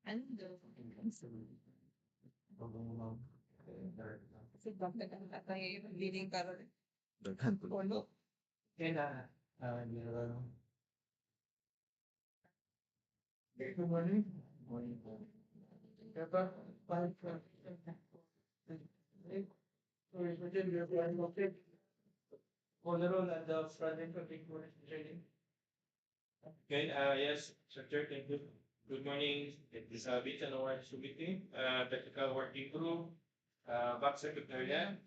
Ano daw? Kasi bakit ang tatay yung leading karon? Polo? Good morning. Okay, yes, Secretary, thank you. Good morning. It is Vincent Award Subiti, Technical Working Group, Back Secretariat,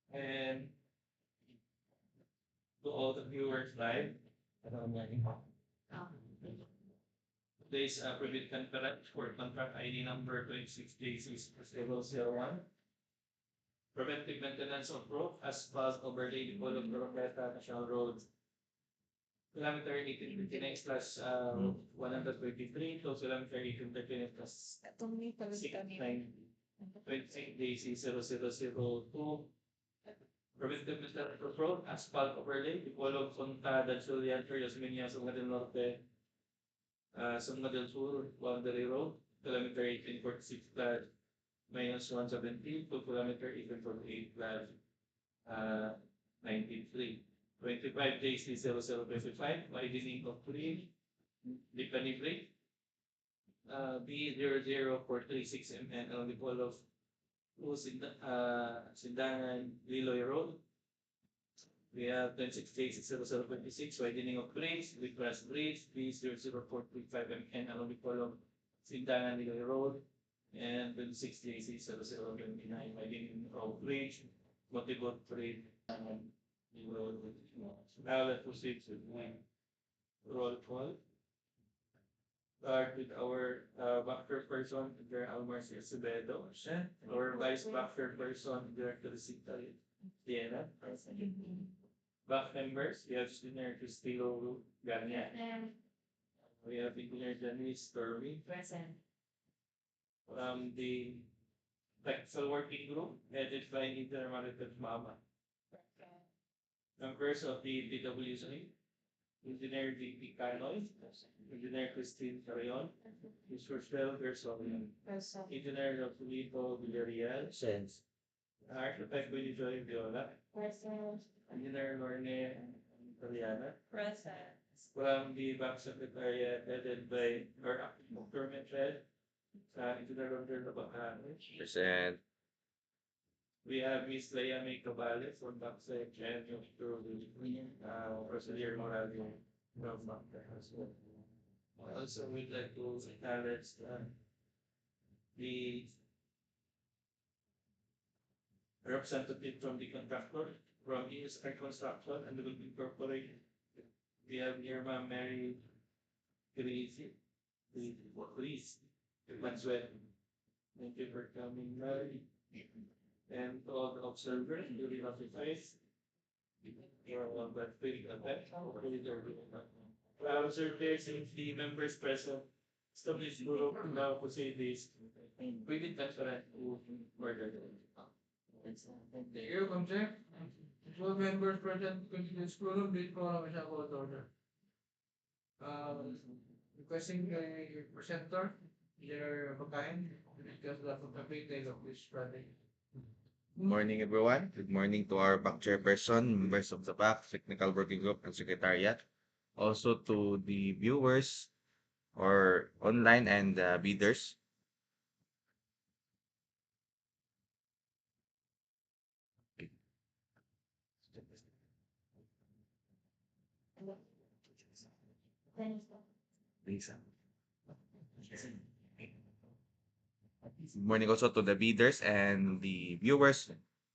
and to all the viewers live. Today's private conference for contract ID number 26J601. Preventive maintenance of road, asphalt overlay, Dipolog-Oroquieta National Road. Kilometer 1859/123 to kilometer 1839 plus Itong may pagkakita niya. 26 Preventive maintenance of road, asphalt overlay, Dipolog-Punta-Dansullan-S, Osmeña-Zamboanga Norte, Zamboanga del Sur, Bdry Road, kilometer 1846 plus -170 to kilometer 1848 plus 93. 25JC0025, widening of 3, Dipane, B00436MN, Dipolog-Sindangan-Liloy Road. We have 26J0026, widening of bridge, Lipras Bridge, B00435MN, Dipolog-Sindangan-Liloy Road, and 26JC0029, widening of bridge, Motibot Bridge. Now let's proceed to roll call. Start with our backer person, Director Almar Acevedo, our vice backer person, Director Secretary Diana. Back members, we have Engineer Cristillo Gania. We have Engineer Janice Stormy. Present. The Technical Working Group, headed by Engineer Marites Mama. Members of the DPWH, Engineer D.P. Canoy, Engineer Christine Carrion, Mr. Shell Gerson, Engineer Filippo Villarreal, Architect Willie Joy Viola, Engineer Lorne Italiana, from the Back Secretariat headed by our Procurement Head, Engineer Roger Labacano. Present. We have Miss Leia May Cabales from Backsec and Mr. Rosalia Morales from Backsec as well. Also, we'd like to acknowledge the representative from the contractor from ESR Construction and the Building Corporation. We have here Ma'am Mary Grisi, please, Manswell. Thank you for coming, Mary. And to all the observers during the face, observers and the members present, established group now proceedings, we did transparent to murder. Thank you, Comsec. All members present in this group, please follow the court order. Requesting the presenter, Engineer Bakain, to discuss the complete detail of this project. Good morning, everyone. Good morning to our back chairperson, members of the back, technical working group, and secretariat. Also to the viewers or online and bidders. Good morning also to the bidders and the viewers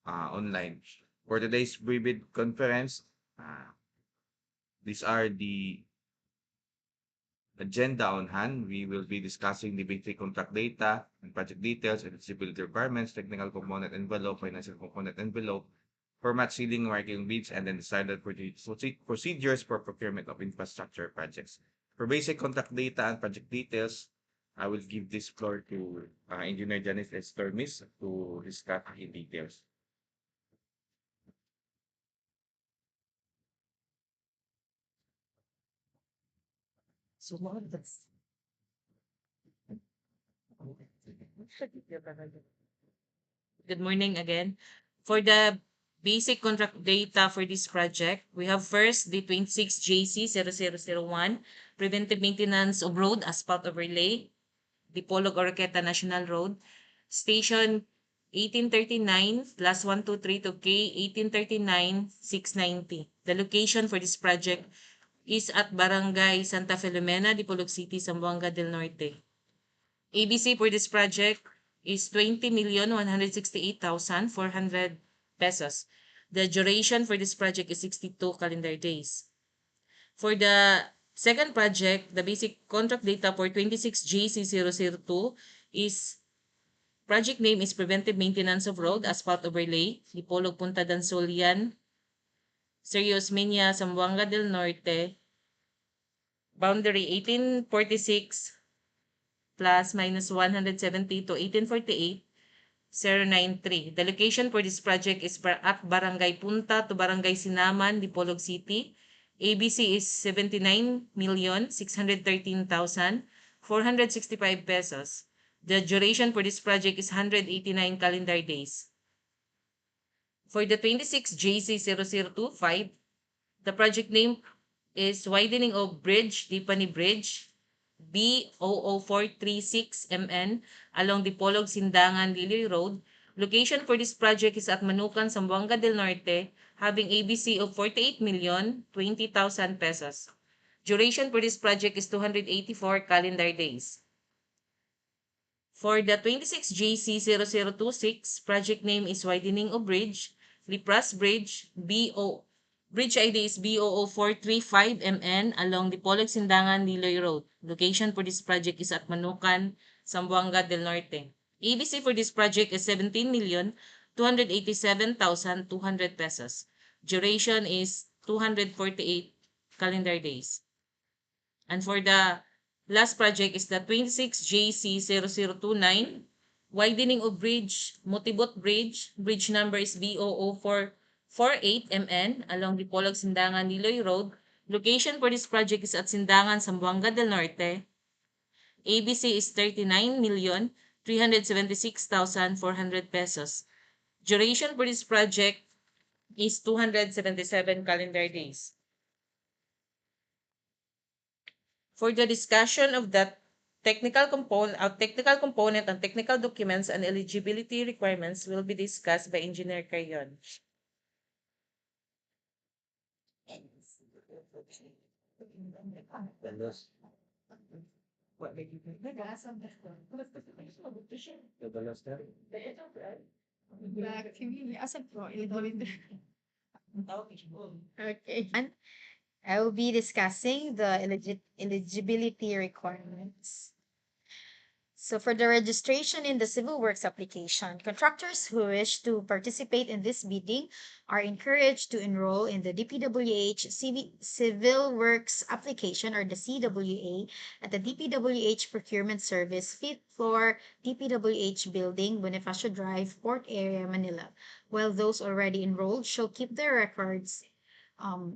online. For today's pre-bid conference, these are the agenda on hand. We will be discussing the basic contract data and project details, eligibility requirements, technical component envelope, financial component envelope, format sealing, marking bids, and then standard procedures for procurement of infrastructure projects. For basic contract data and project details, I will give this floor to Engineer Janice Estormis to discuss in details. Good morning again. For the basic contract data for this project, we have first the 26JC0001, Preventive Maintenance of Road, Asphalt Overlay, Dipolog-Oroquieta National Road, Station 1839 plus 123 to K 1839 690. The location for this project is at Barangay Santa Filomena, Dipolog City, Zamboanga del Norte. ABC for this project is 20,168,400 pesos. The duration for this project is 62 calendar days. For the second project, the basic contract data for 26JC002 is project name is Preventive Maintenance of Road, Asphalt Overlay, Dipolog-Punta-Dansullan-S, Osmeña-Zamboanga del Norte, boundary 1846 plus minus 170 to 1848, 093. The location for this project is at Barangay Punta to Barangay Sinaman, Dipolog City. ABC is 79,613,465 pesos. The duration for this project is 189 calendar days. For the 26JC0025, the project name is Widening of Bridge, Dipane Bridge, B00436 MN along Dipolog-Sindangan-Liloy Road. Location for this project is at Manukan, Zamboanga del Norte, having ABC of 48,020,000 pesos. Duration for this project is 284 calendar days. For the 26JC0026, project name is Widening of Bridge, Lipras Bridge, Bridge ID is B00435 MN along Dipolog-Sindangan-Liloy Road. Location for this project is at Manukan, Zamboanga del Norte. ABC for this project is 17,287,200 pesos. Duration is 248 calendar days. And for the last project is the 26JC0029, Widening of Bridge, Motibot Bridge. Bridge number is B00448 MN along Dipolog-Sindangan-Liloy Road. Location for this project is at Sindangan, Zamboanga del Norte. ABC is 39,376,400 pesos. Duration for this project is 277 calendar days. For the discussion of that technical component and technical documents and eligibility requirements will be discussed by Engineer Carrion. Okay. And I will be discussing the eligibility requirements. So for the registration in the civil works application, contractors who wish to participate in this bidding are encouraged to enroll in the DPWH Civil Works Application or the CWA at the DPWH Procurement Service, 5th floor, DPWH Building, Bonifacio Drive, Port Area, Manila, while those already enrolled shall keep their records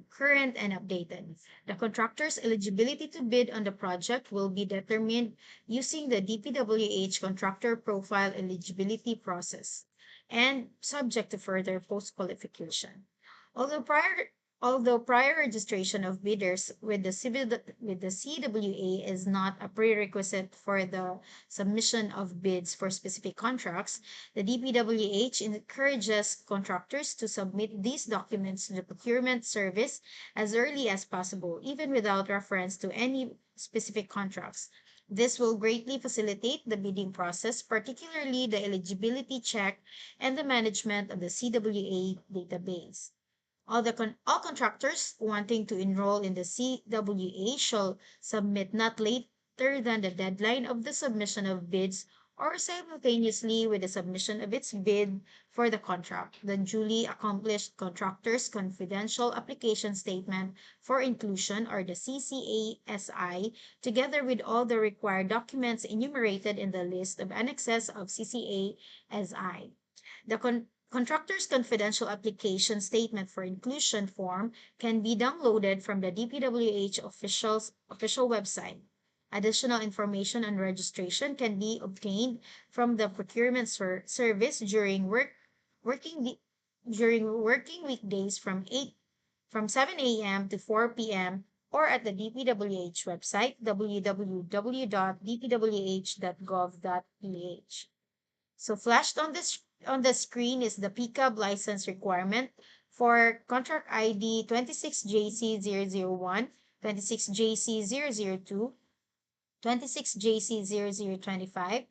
current and updated. The contractor's eligibility to bid on the project will be determined using the DPWH contractor profile eligibility process and subject to further post-qualification. Although prior registration of bidders with the CWA is not a prerequisite for the submission of bids for specific contracts, the DPWH encourages contractors to submit these documents to the procurement service as early as possible, even without reference to any specific contracts. This will greatly facilitate the bidding process, particularly the eligibility check and the management of the CWA database. All contractors wanting to enroll in the CWA shall submit not later than the deadline of the submission of bids or simultaneously with the submission of its bid for the contract, the duly accomplished contractor's confidential application statement for inclusion or the CCASI, together with all the required documents enumerated in the list of annexes of CCASI. The contractor's confidential application statement for inclusion form can be downloaded from the DPWH official website. Additional information on registration can be obtained from the procurement service during working weekdays from 7 a.m. to 4 p.m. or at the DPWH website www.dpwh.gov.ph. So flashed on the screen is the PCAB license requirement for contract ID 26JC001, 26JC002, 26JC0025,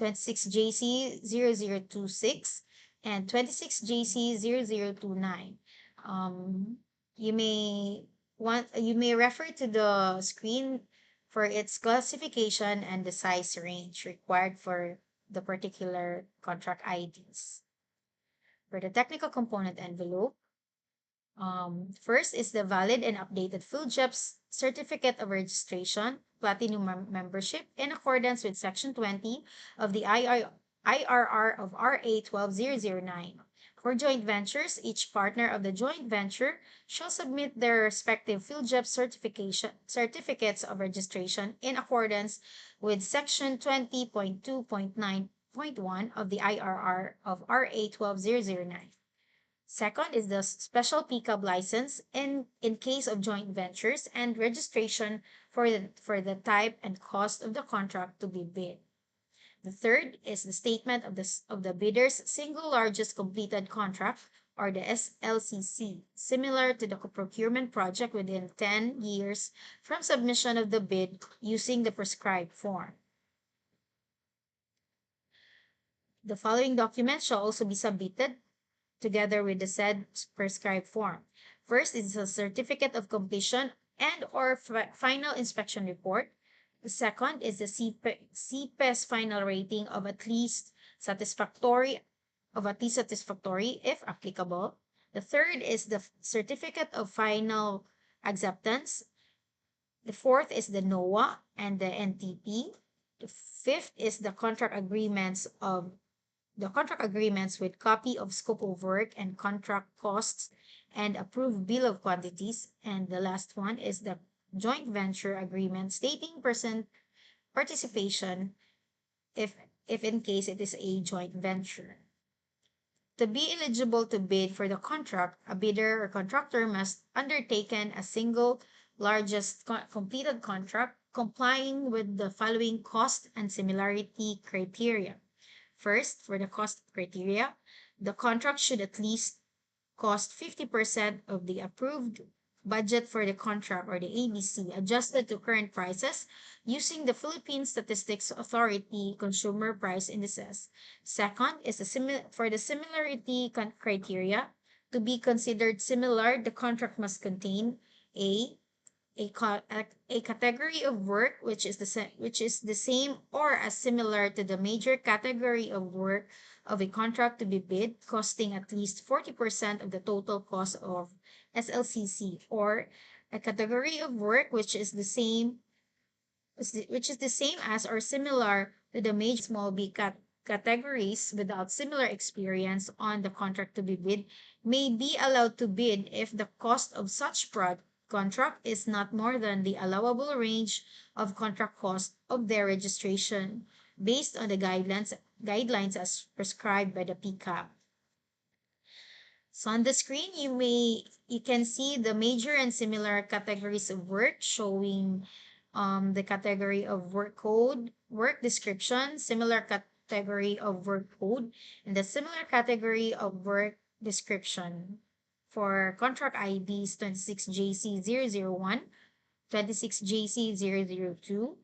26JC0026, and 26JC0029. You may refer to the screen for its classification and the size range required for the particular contract IDs. For the technical component envelope, first is the valid and updated PhilJEP's Certificate of Registration, Platinum membership in accordance with Section 20 of the IRR of RA 12009. For joint ventures, each partner of the joint venture shall submit their respective PhilJEP certificates of registration in accordance with Section 20.2.9.1 of the IRR of RA 12009. Second is the special PCAB license in case of joint ventures and registration for the type and cost of the contract to be bid. The third is the statement of the bidder's single largest completed contract, or the SLCC, similar to the procurement project within 10 years from submission of the bid using the prescribed form. The following documents shall also be submitted together with the said prescribed form. First is a certificate of completion and or final inspection report. The second is the CPES final rating of at least satisfactory if applicable. The third is the certificate of final acceptance. The fourth is the NOAA and the NTP. The fifth is the contract agreements with copy of scope of work and contract costs and approved bill of quantities. And the last one is the joint venture agreement stating participation if in case it is a joint venture. To be eligible to bid for the contract, a bidder or contractor must undertaken a single largest completed contract complying with the following cost and similarity criteria. First, for the cost criteria, the contract should at least cost 50% of the approved budget for the contract, or the ABC, adjusted to current prices using the Philippine Statistics Authority Consumer Price Indices. Second is for the similarity criteria. To be considered similar, the contract must contain a category of work which is the same or as similar to the major category of work of a contract to be bid, costing at least 40% of the total cost of SLCC, or a category of work which is the same as or similar to the major small b categories without similar experience on the contract to be bid may be allowed to bid if the cost of such contract is not more than the allowable range of contract cost of their registration based on the guidelines as prescribed by the PCAB. So on the screen, you can see the major and similar categories of work showing the category of work code, work description, similar category of work code, and the similar category of work description for contract IDs 26JC001, 26JC002,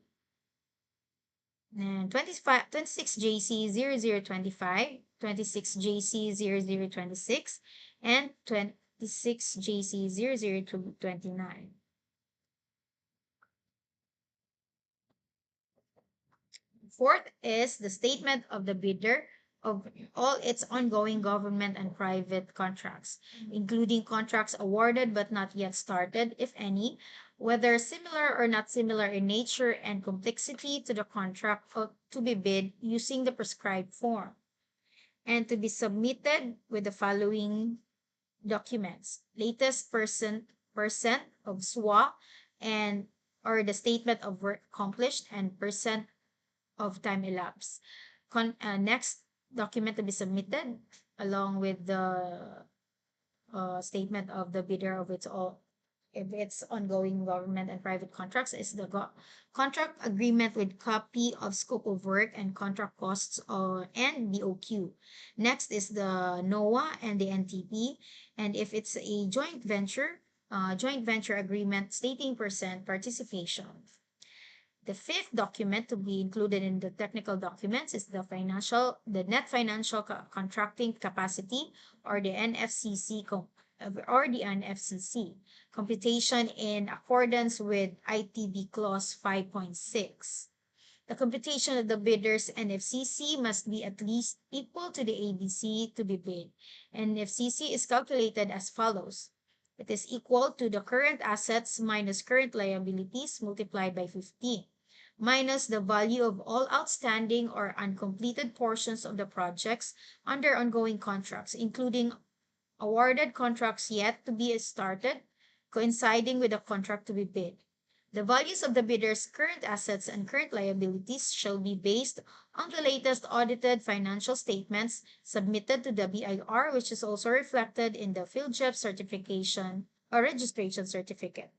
and 26JC0025, 26JC0026, and 26JC00229. Fourth is the statement of the bidder of all its ongoing government and private contracts, including contracts awarded but not yet started, if any, whether similar or not similar in nature and complexity to the contract to be bid using the prescribed form. and to be submitted with the following documents: latest percent of SWA and or the statement of work accomplished and percent of time elapsed. Next document to be submitted along with the statement of the bidder of its all if it's ongoing government and private contracts is the contract agreement with copy of scope of work and contract costs and BOQ. Next is the NOAA and the NTP, and if it's a joint venture agreement stating percent participation. The fifth document to be included in the technical documents is the net financial contracting capacity or the NFCC computation in accordance with ITB clause 5.6. The computation of the bidder's NFCC must be at least equal to the ABC to be bid. NFCC is calculated as follows. It is equal to the current assets minus current liabilities multiplied by 15, minus the value of all outstanding or uncompleted portions of the projects under ongoing contracts, including awarded contracts yet to be started, coinciding with the contract to be bid. The values of the bidder's current assets and current liabilities shall be based on the latest audited financial statements submitted to the BIR, which is also reflected in the PhilJEP certification or registration certificate.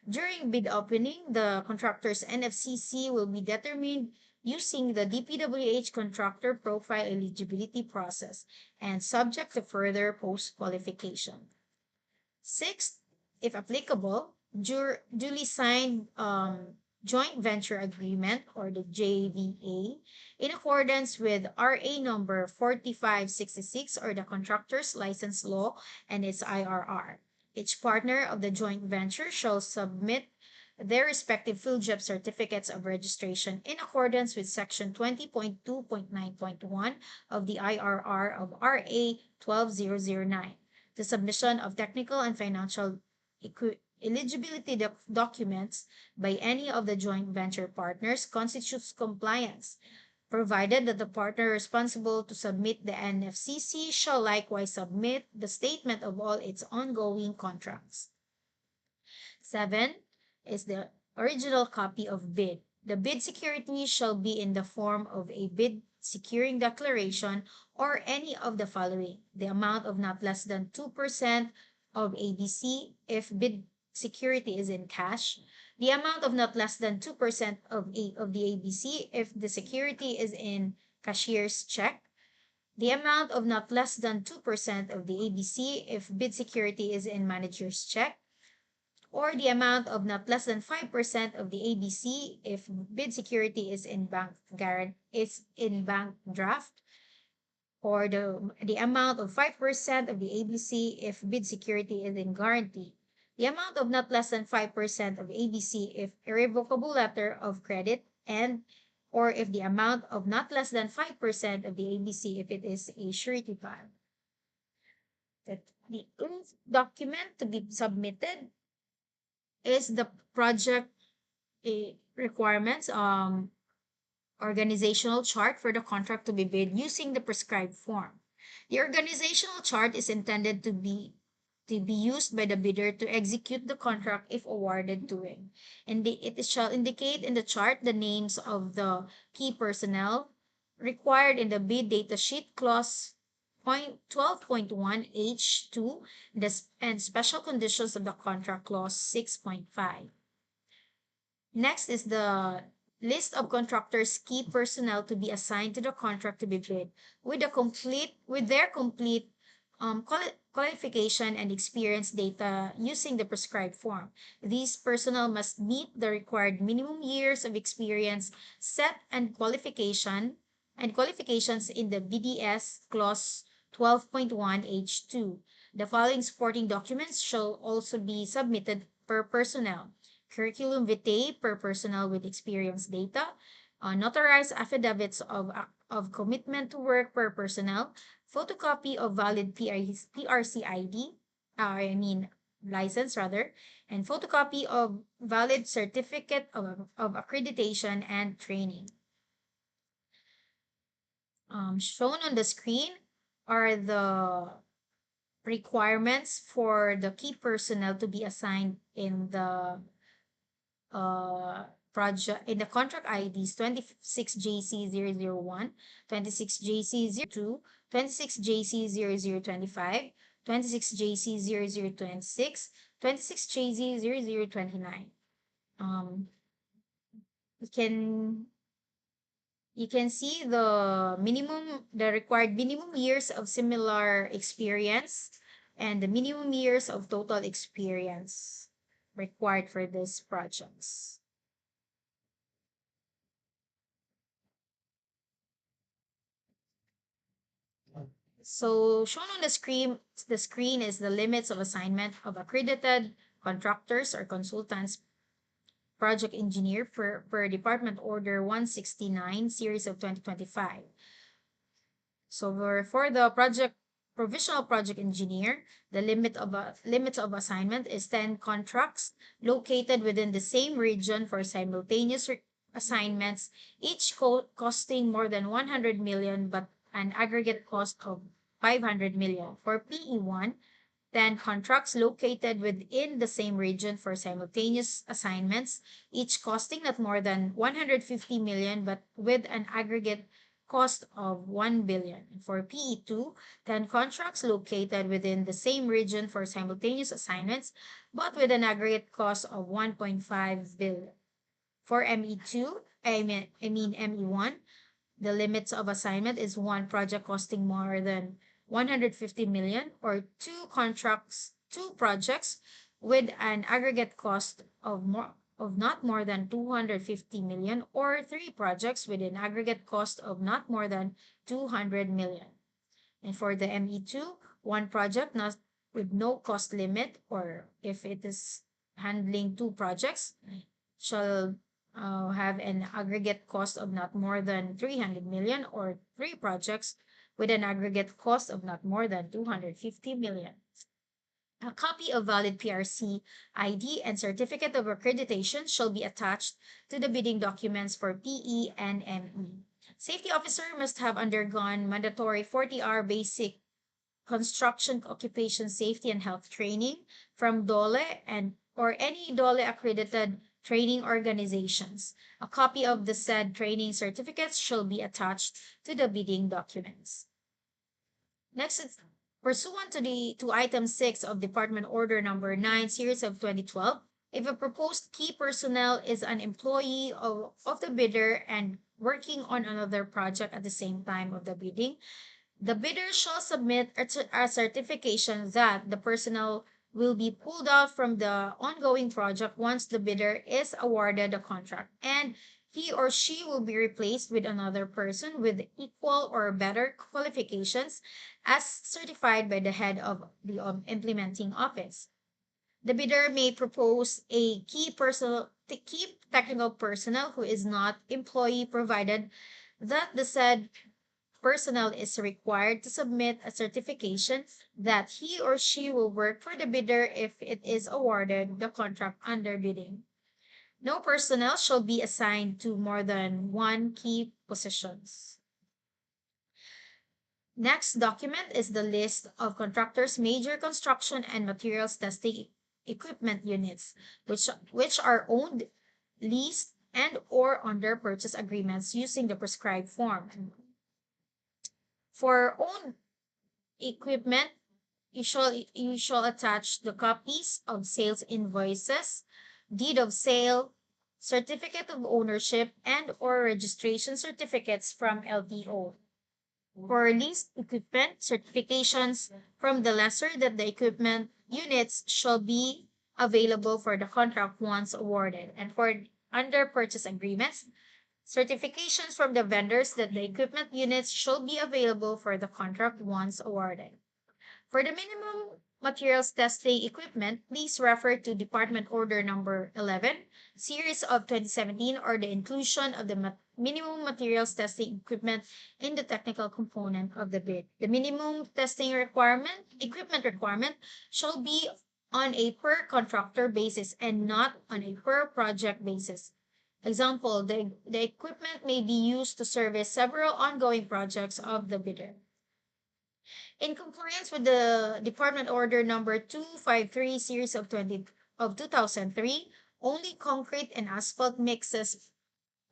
During bid opening, the contractor's NFCC will be determined using the DPWH contractor profile eligibility process and subject to further post-qualification. Sixth, if applicable, duly signed joint venture agreement or the JVA in accordance with RA number 4566 or the contractor's license law and its IRR. Each partner of the joint venture shall submit their respective PhilJEP certificates of registration in accordance with Section 20.2.9.1 of the IRR of RA 12009. The submission of technical and financial eligibility documents by any of the joint venture partners constitutes compliance, provided that the partner responsible to submit the NFCC shall likewise submit the statement of all its ongoing contracts. 7 is the original copy of bid. The bid security shall be in the form of a bid securing declaration or any of the following: the amount of not less than 2% of ABC if bid security is in cash, the amount of not less than 2% of the ABC if the security is in cashier's check, the amount of not less than 2% of the ABC if bid security is in manager's check, or the amount of not less than 5% of the ABC if bid security is in bank draft, or the amount of 5% of the ABC if bid security is in guarantee, the amount of not less than 5% of ABC if irrevocable letter of credit, and or if the amount of not less than 5% of the ABC if it is a surety bond. The document to be submitted is the project requirements, organizational chart for the contract to be bid using the prescribed form. The organizational chart is intended to be used by the bidder to execute the contract if awarded to him. And it shall indicate in the chart the names of the key personnel required in the bid data sheet clause 12.1 H2 and special conditions of the contract clause 6.5. Next is the list of contractors' key personnel to be assigned to the contract to be bid with their complete qualification and experience data using the prescribed form. These personnel must meet the required minimum years of experience set and qualifications in the BDS clause 12.1 H2. The following supporting documents shall also be submitted per personnel: curriculum vitae per personnel with experience data, notarized affidavits of commitment to work per personnel, photocopy of valid PRC ID, license rather, and photocopy of valid certificate of accreditation and training. Shown on the screen are the requirements for the key personnel to be assigned in the project in the contract IDs 26JC001, 26JC02, 26JC0025, 26JC0026, 26JC0029. You can see the required minimum years of similar experience and the minimum years of total experience required for these projects. So shown on the screen is the limits of assignment of accredited contractors or consultants project engineer per Department Order 169 series of 2025. So for the provisional project engineer, the limit of assignment is 10 contracts located within the same region for simultaneous assignments, each costing more than 100 million but an aggregate cost of 500 million. For PE1, 10 contracts located within the same region for simultaneous assignments, each costing not more than 150 million but with an aggregate cost of 1 billion. For PE2, 10 contracts located within the same region for simultaneous assignments but with an aggregate cost of 1.5 billion. For ME1, the limits of assignment is one project costing more than 150 million or two projects with an aggregate cost of not more than 250 million or three projects with an aggregate cost of not more than 200 million. And for the ME2, one project with no cost limit, or if it is handling two projects, shall have an aggregate cost of not more than 300 million or three projects with an aggregate cost of not more than 250 million. A copy of valid PRC ID and certificate of accreditation shall be attached to the bidding documents for PE and ME. Safety officer must have undergone mandatory 40-hour basic construction occupation safety and health training from DOLE or any DOLE accredited training organizations. A copy of the said training certificates shall be attached to the bidding documents. Next is pursuant to item 6 of Department Order number 9 series of 2012, if a proposed key personnel is an employee of the bidder and working on another project at the same time of the bidding, the bidder shall submit a certification that the personnel will be pulled out from the ongoing project once the bidder is awarded the contract, and he or she will be replaced with another person with equal or better qualifications as certified by the head of the implementing office. The bidder may propose a key technical personnel who is not employee, provided that the said personnel is required to submit a certification that he or she will work for the bidder if it is awarded the contract under bidding. No personnel shall be assigned to more than one key positions. Next document is the list of contractors' major construction and materials testing equipment units, which are owned, leased, and or under purchase agreements using the prescribed form. For owned equipment, you shall attach the copies of sales invoices, deed of sale, certificate of ownership, and or registration certificates from LTO. For leased equipment, certifications from the lessor that the equipment units shall be available for the contract once awarded. And for under purchase agreements, certifications from the vendors that the equipment units shall be available for the contract once awarded. For the minimum materials testing equipment, please refer to Department Order number 11, series of 2017, or the inclusion of the minimum materials testing equipment in the technical component of the bid. The minimum testing equipment requirement shall be on a per contractor basis and not on a per project basis. Example, the equipment may be used to service several ongoing projects of the bidder. In compliance with the Department Order number 253 series of 2003, only concrete and asphalt mixes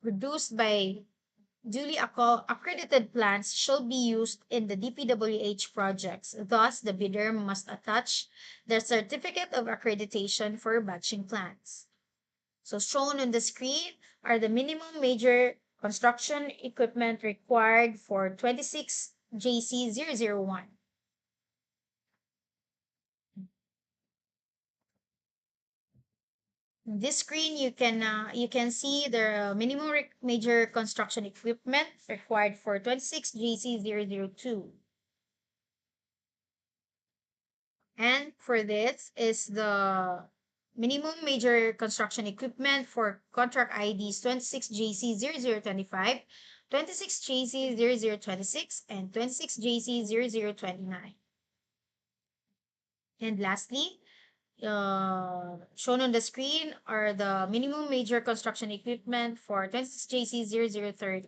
produced by duly accredited plants shall be used in the DPWH projects. Thus, the bidder must attach their certificate of accreditation for batching plants. So shown on the screen are the minimum major construction equipment required for 26 JC001. In this screen, you can see the minimum major construction equipment required for 26 JC002. And for this is the minimum major construction equipment for contract IDs 26JC0025, 26JC0026, and 26JC0029. And lastly, shown on the screen are the minimum major construction equipment for 26JC0030.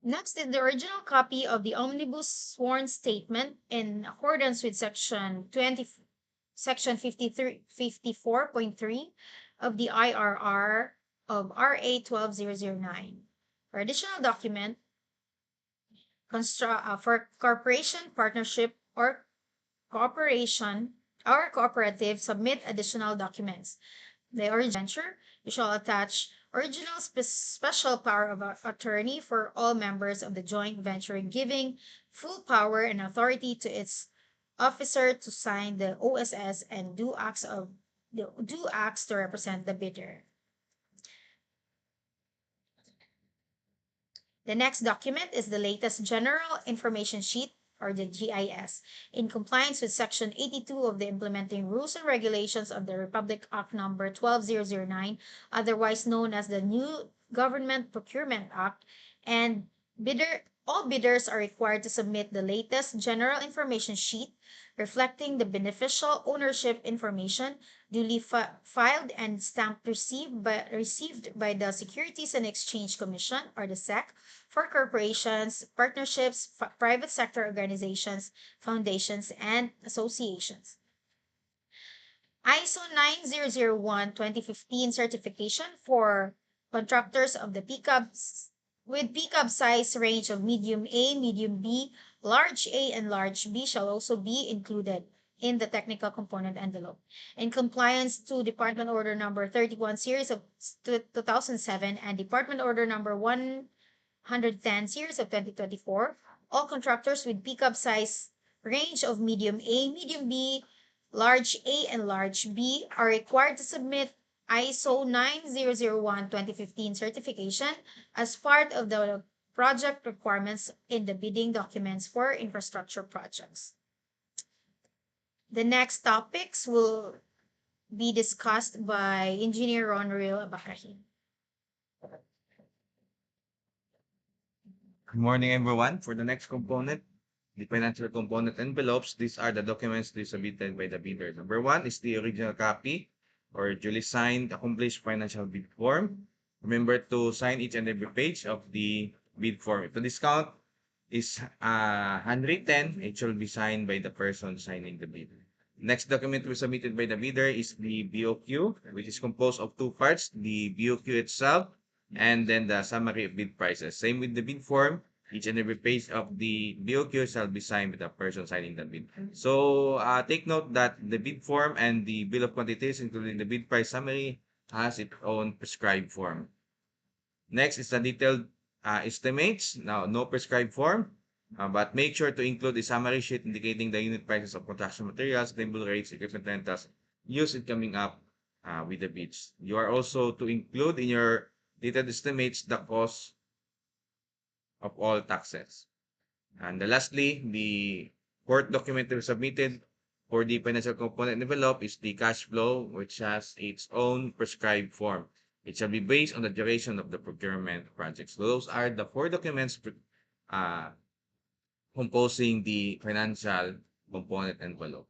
Next is the original copy of the Omnibus Sworn Statement in accordance with Section 54.3 of the IRR of RA 12009. For additional document, for corporation, partnership, or cooperation, our cooperative submit additional documents. The original venture, you shall attach original special power of attorney for all members of the joint venture, giving full power and authority to its officer to sign the OSS and do acts to represent the bidder. The next document is the latest General Information Sheet, or the GIS, in compliance with Section 82 of the Implementing Rules and Regulations of the Republic Act Number 12009, otherwise known as the New Government Procurement Act, and all bidders are required to submit the latest General Information Sheet reflecting the beneficial ownership information duly filed and stamped received by the Securities and Exchange Commission, or the SEC, for corporations, partnerships, private sector organizations, foundations, and associations. ISO 9001-2015 certification for contractors of the PCABs with PCAB size range of medium A, medium B, large A, and large B shall also be included in the technical component envelope. In compliance to Department Order number 31 series of 2007 and Department Order number 110 series of 2024, all contractors with PCAB size range of medium A, medium B, large A, and large B are required to submit ISO 9001-2015 certification as part of the project requirements in the bidding documents for infrastructure projects. The next topics will be discussed by Engineer Ronreal Abakahin. Good morning, everyone. For the next component, the financial component envelopes, these are the documents to be submitted by the bidder. Number one is the original copy or duly signed, accomplished financial bid form. Remember to sign each and every page of the bid form. If the discount is handwritten, it should be signed by the person signing the bid. Next document to be submitted by the bidder is the BOQ, which is composed of two parts, the BOQ itself and then the summary of bid prices. Same with the bid form. Each and every page of the BOQ shall be signed by the person signing the bid. So take note that the bid form and the bill of quantities, including the bid price summary, has its own prescribed form. Next is the detailed estimates. Now, no prescribed form, but make sure to include a summary sheet indicating the unit prices of construction materials, labor rates, equipment rentals used in coming up with the bids. You are also to include in your detailed estimates the cost of all taxes. And lastly, the fourth document to be submitted for the financial component envelope is the cash flow, which has its own prescribed form. It shall be based on the duration of the procurement project. So those are the four documents composing the financial component envelope.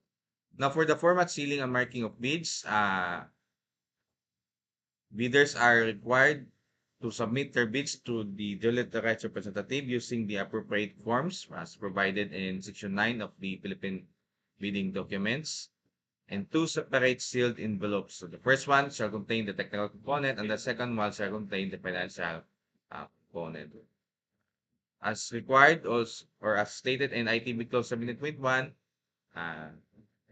Now, for the format, sealing, and marking of bids, bidders are required to submit their bids to the delegate rights representative using the appropriate forms as provided in Section 9 of the Philippine bidding documents, and two separate sealed envelopes. So the first one shall contain the technical component, and the second one shall contain the financial component. As required, also, or as stated in ITB Clause 17.1,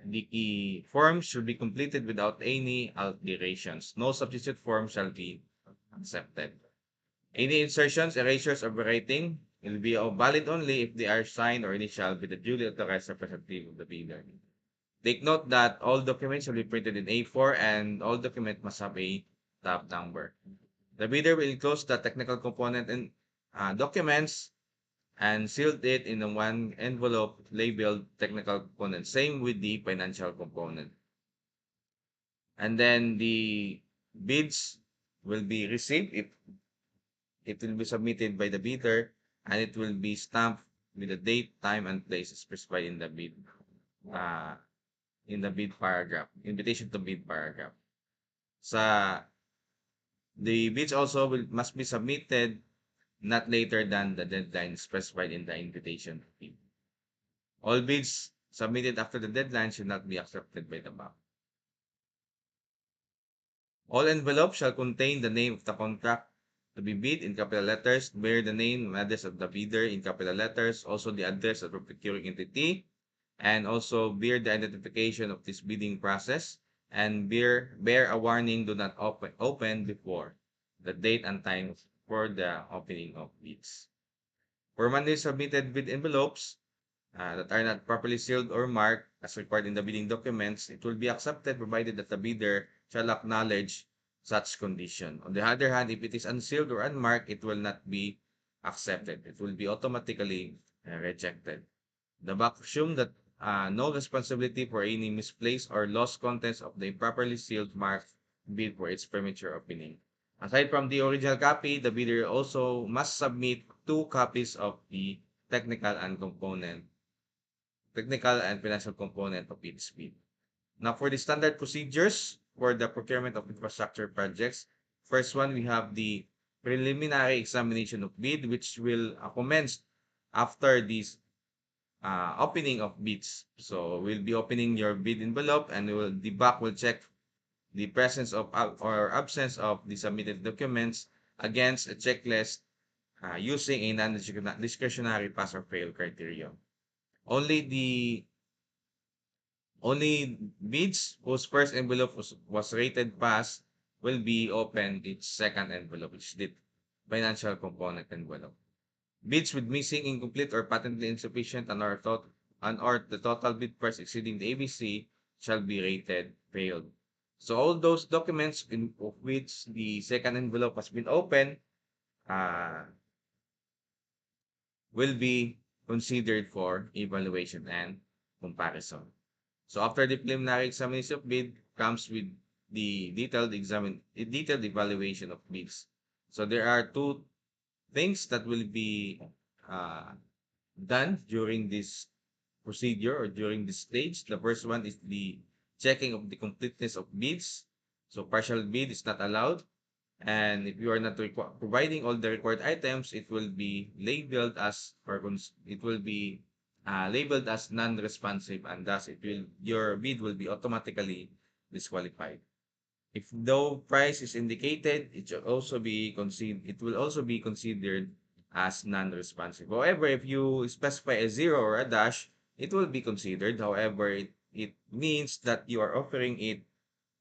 the form should be completed without any alterations. No substitute form shall be accepted. Any insertions, erasures, or rewriting will be valid only if they are signed or initialed by the duly authorized representative of the bidder. Take note that all documents will be printed in A4 and all documents must have a tab number. The bidder will enclose the technical component and documents and sealed it in one envelope labeled technical component. Same with the financial component. And then the bids will be received if it will be submitted by the bidder, and it will be stamped with the date, time, and place specified in the bid paragraph, invitation to bid paragraph. The bids also must be submitted not later than the deadline specified in the invitation to bid. All bids submitted after the deadline should not be accepted by the bank. All envelopes shall contain the name of the contract to be bid in capital letters, bear the name and address of the bidder in capital letters, also the address of the procuring entity, and also bear the identification of this bidding process, and bear a warning, do not open before the date and time for the opening of bids. For manually submitted bid envelopes that are not properly sealed or marked as required in the bidding documents, it will be accepted provided that the bidder shall acknowledge such condition. On the other hand, if it is unsealed or unmarked, it will not be accepted. It will be automatically rejected. The bank assume that no responsibility for any misplaced or lost contents of the improperly sealed marked bid for its premature opening. Aside from the original copy, the bidder also must submit 2 copies of the technical and financial component of each bid. Now, for the standard procedures for the procurement of infrastructure projects, first one, we have the preliminary examination of bid, which will commence after this opening of bids. So we'll be opening your bid envelope, and the back will check the presence of or absence of the submitted documents against a checklist using a non-discretionary pass or fail criteria. Only bids whose first envelope was rated pass will be opened its second envelope, which is the financial component envelope. Bids with missing, incomplete, or patently insufficient or the total bid price exceeding the ABC shall be rated failed. So all those documents of which the second envelope has been opened will be considered for evaluation and comparison. So after the preliminary examination of bid comes with the detailed evaluation of bids. So there are 2 things that will be done during this procedure or during this stage. The first one is the checking of the completeness of bids. So partial bid is not allowed. And if you are not providing all the required items, it will be labeled as non-responsive, and thus your bid will be automatically disqualified. If no price is indicated, it will also be considered as non-responsive. However, if you specify a 0 or a dash, it will be considered. However, it means that you are offering it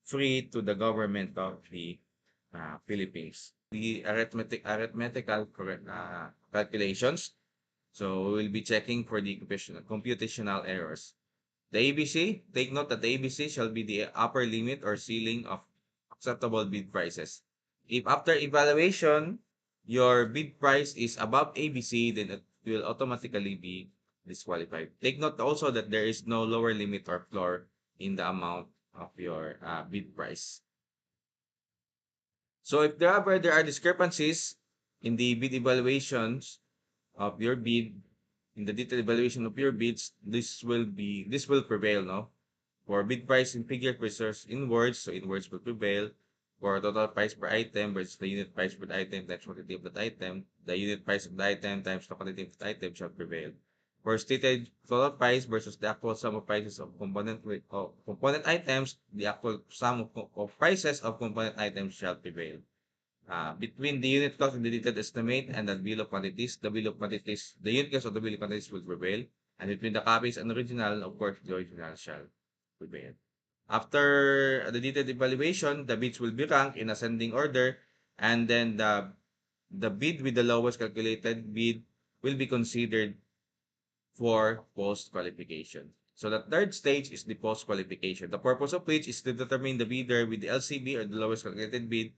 free to the government of the Philippines. The arithmetical calculations. So we will be checking for the computational errors. The ABC, take note that the ABC shall be the upper limit or ceiling of acceptable bid prices. If after evaluation, your bid price is above ABC, then it will automatically be disqualified. Take note also that there is no lower limit or floor in the amount of your bid price. So if there are discrepancies in the bid evaluations of your bid, in the detailed evaluation of your bids, this will prevail, no? For bid price in figure versus in words, so in words will prevail. for total price per item versus the unit price per item times quantity of that item, the unit price of the item times the quantity of the item shall prevail. For stated total price versus the actual sum of prices of component items, the actual sum of prices of component items shall prevail. Between the unit cost and the detailed estimate and the bill of quantities, the unit cost of the bill of quantities will prevail. And between the copies and original, of course, the original shall prevail. After the detailed evaluation, the bids will be ranked in ascending order, and then the bid with the lowest calculated bid will be considered for post-qualification. So the third stage is the post-qualification, the purpose of which is to determine the bidder with the LCB or the lowest calculated bid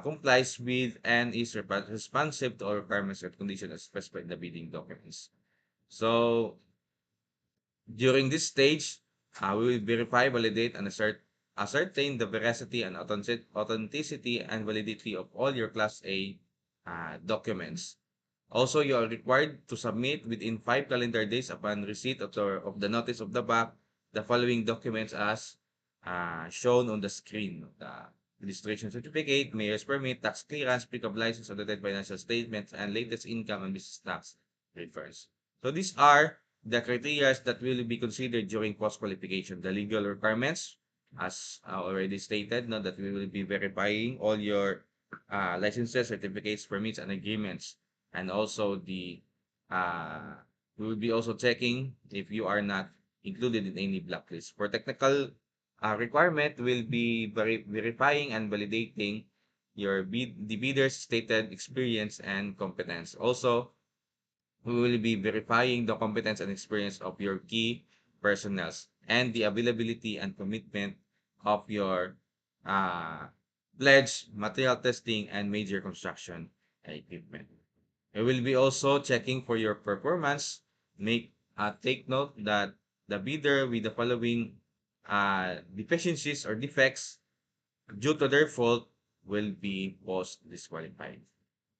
complies with and is responsive to all requirements and conditions as specified in the bidding documents. So during this stage, we will verify, validate, and ascertain the veracity and authenticity and validity of all your Class A documents. Also, you are required to submit within 5 calendar days upon receipt of the notice of the BAC the following documents as shown on the screen. The registration certificate, mayor's permit, tax clearance, pick-up license, audited financial statements, and latest income and business tax returns. So these are the criteria that will be considered during post-qualification. The legal requirements, as already stated, that we will be verifying all your licenses, certificates, permits, and agreements. And also we will be also checking if you are not included in any blacklist. For technical requirement, will be verifying and validating the bidder's stated experience and competence. Also, we will be verifying the competence and experience of your key personnel and the availability and commitment of your pledge, material testing, and major construction equipment. We will be also checking for your performance. Take note that the bidder with the following deficiencies or defects due to their fault will be post disqualified.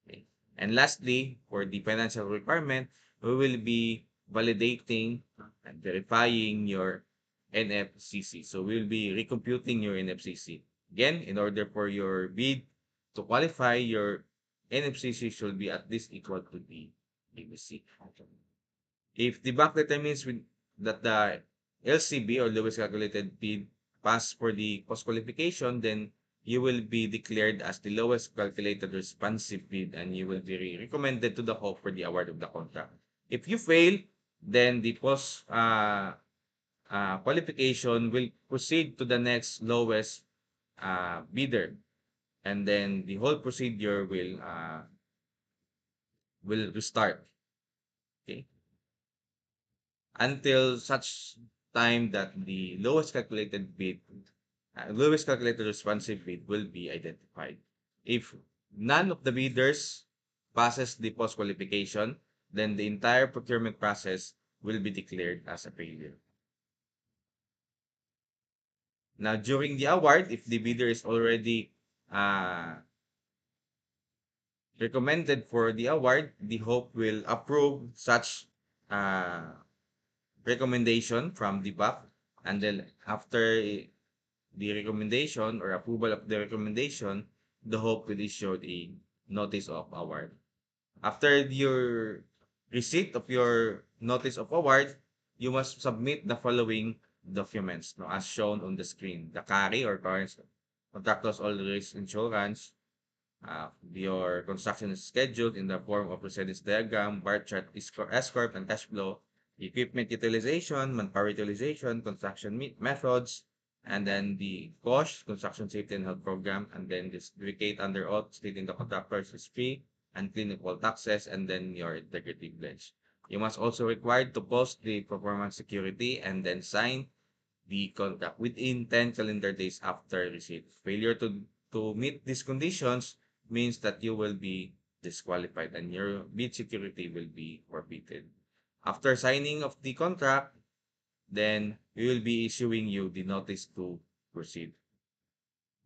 Okay. And lastly, for the financial requirement, we will be validating and verifying your NFCC. So we will be recomputing your NFCC. Again, in order for your bid to qualify, your NFCC should be at least equal to the ABC. If the bank determines that the LCB or lowest calculated bid pass for the post-qualification, then you will be declared as the lowest calculated responsive bid and you will be recommended to the hope for the award of the contract. If you fail, then the qualification will proceed to the next lowest bidder, and then the whole procedure will restart. Okay, until such time that the lowest calculated responsive bid will be identified. If none of the bidders passes the post qualification, then the entire procurement process will be declared as a failure. Now, during the award, if the bidder is already recommended for the award, the HOPE will approve such recommendation from the BAC, and then after the recommendation or approval of the recommendation, the HOPE will issue a notice of award. After your receipt of your notice of award, you must submit the following documents, as shown on the screen: the CARI or current contractors all risk insurance, your construction is scheduled in the form of precedence diagram, bar chart, S-corp, and cash flow, equipment utilization, manpower utilization, construction methods, and then the cost, construction safety and health program, and then the certificate under oath stating the contractor's is free and clean of all taxes, and then your integrity pledge. You must also required to post the performance security and then sign the contract within 10 calendar days after receipt. Failure to meet these conditions means that you will be disqualified and your bid security will be forfeited. After signing of the contract, then we will be issuing you the notice to proceed.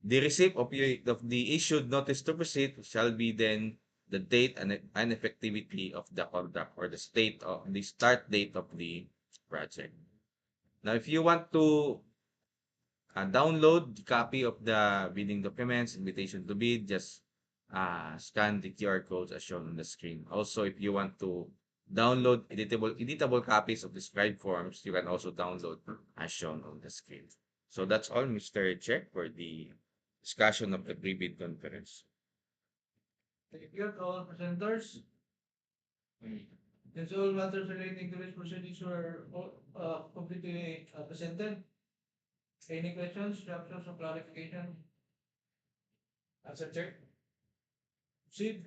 The receipt of the issued notice to proceed shall be then the date and effectivity of the contract or the start date of the project. Now, if you want to download the copy of the bidding documents, invitation to bid, just scan the QR codes as shown on the screen. Also, if you want to download editable copies of the scribed forms, you can also download as shown on the screen. So that's all, Mr. Chair, for the discussion of the pre-bid conference. Thank you to all presenters. Since all matters relating to this proceedings were completely presented. Any questions, reactions, or clarification? Answer, Chair. Proceed.